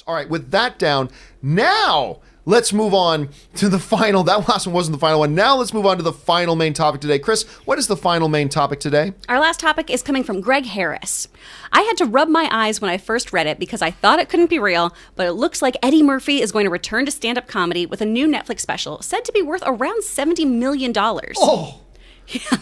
All right, with that down, now let's move on to the final. That last one wasn't the final one. Now let's move on to the final main topic today. Chris, what is the final main topic today? Our last topic is coming from Greg Harris. I had to rub my eyes when I first read it because I thought it couldn't be real, but it looks like Eddie Murphy is going to return to stand-up comedy with a new Netflix special said to be worth around $70 million. Oh! Yeah.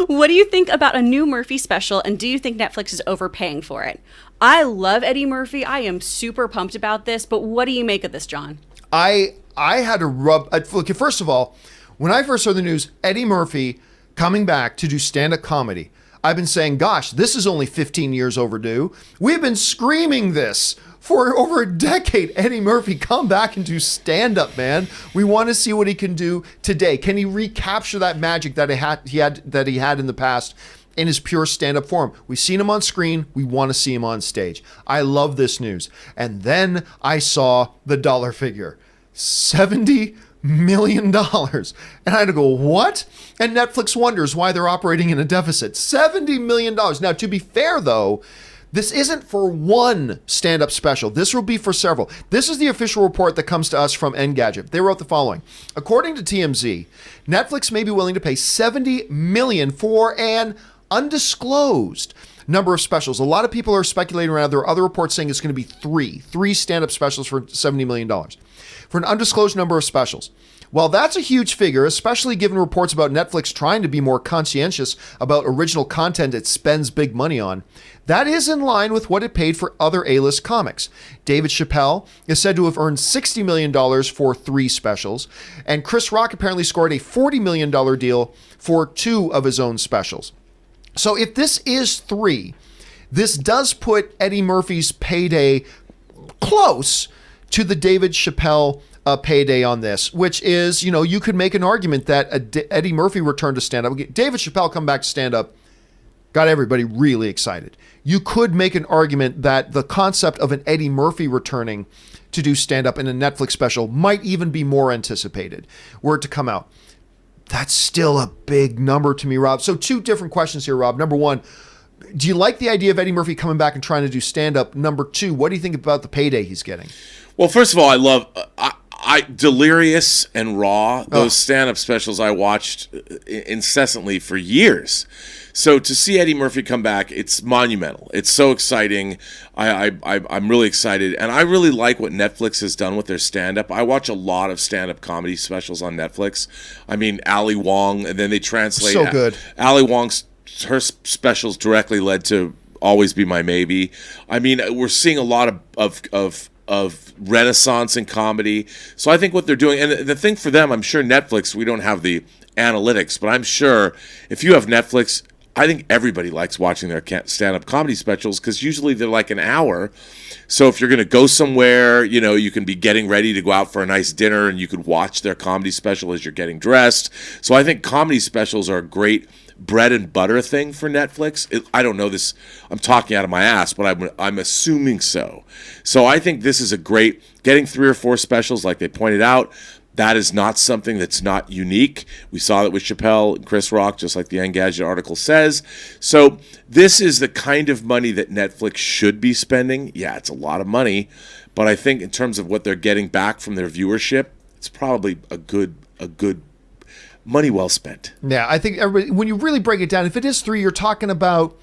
What do you think about a new Murphy special, and do you think Netflix is overpaying for it? I love Eddie Murphy. I am super pumped about this, but what do you make of this, John? I had to look, first of all, when I first heard the news, Eddie Murphy coming back to do stand-up comedy, I've been saying, gosh, this is only 15 years overdue. We've been screaming this for over a decade. Eddie Murphy, come back and do stand-up, man. We want to see what he can do today. Can he recapture that magic that he had in the past in his pure stand-up form? We've seen him on screen. We want to see him on stage. I love this news. And then I saw the dollar figure, $70 million. And I had to go, what? And Netflix wonders why they're operating in a deficit. $70 million. Now, to be fair, though, this isn't for one stand-up special. This will be for several. This is the official report that comes to us from Engadget. They wrote the following. According to TMZ, Netflix may be willing to pay $70 million for an undisclosed number of specials. A lot of people are speculating around. There are other reports saying it's going to be three stand-up specials for $70 million. For an undisclosed number of specials. While that's a huge figure, especially given reports about Netflix trying to be more conscientious about original content it spends big money on, that is in line with what it paid for other A-list comics. David Chappelle is said to have earned $60 million for 3 specials, and Chris Rock apparently scored a $40 million deal for 2 of his own specials. So if this is 3, this does put Eddie Murphy's payday close to the David Chappelle payday on this, which is, you could make an argument that Eddie Murphy returned to stand-up. David Chappelle come back to stand-up got everybody really excited. You could make an argument that the concept of an Eddie Murphy returning to do stand-up in a Netflix special might even be more anticipated were it to come out. That's still a big number to me, Rob. So 2 different questions here, Rob. Number 1, do you like the idea of Eddie Murphy coming back and trying to do stand-up? Number 2, what do you think about the payday he's getting? Well, first of all, I love Delirious and Raw, those stand-up specials I watched incessantly for years. So to see Eddie Murphy come back, it's monumental. It's so exciting. I'm really excited. And I really like what Netflix has done with their stand-up. I watch a lot of stand-up comedy specials on Netflix. I mean, Ali Wong, and then they translate. So good. Ali Wong's, her specials directly led to Always Be My Maybe. I mean, we're seeing a lot of renaissance in comedy. So I think what they're doing, and the thing for them, I'm sure Netflix, we don't have the analytics, but I'm sure if you have Netflix, I think everybody likes watching their stand-up comedy specials because usually they're like an hour. So if you're going to go somewhere, you can be getting ready to go out for a nice dinner and you could watch their comedy special as you're getting dressed. So I think comedy specials are a great bread and butter thing for Netflix. I don't know this. I'm talking out of my ass, but I'm assuming so. So I think this is a great, getting 3 or 4 specials like they pointed out. That is not something that's not unique. We saw that with Chappelle and Chris Rock, just like the Engadget article says. So this is the kind of money that Netflix should be spending. Yeah, it's a lot of money, but I think in terms of what they're getting back from their viewership, it's probably a good money well spent. Yeah, I think everybody, when you really break it down, if it is 3, you're talking about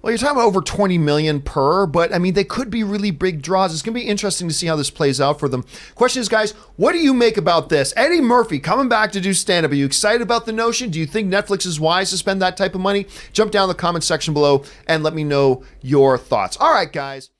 over 20 million per, but I mean, they could be really big draws. It's going to be interesting to see how this plays out for them. Question is, guys, what do you make about this? Eddie Murphy coming back to do stand-up. Are you excited about the notion? Do you think Netflix is wise to spend that type of money? Jump down in the comment section below and let me know your thoughts. All right, guys.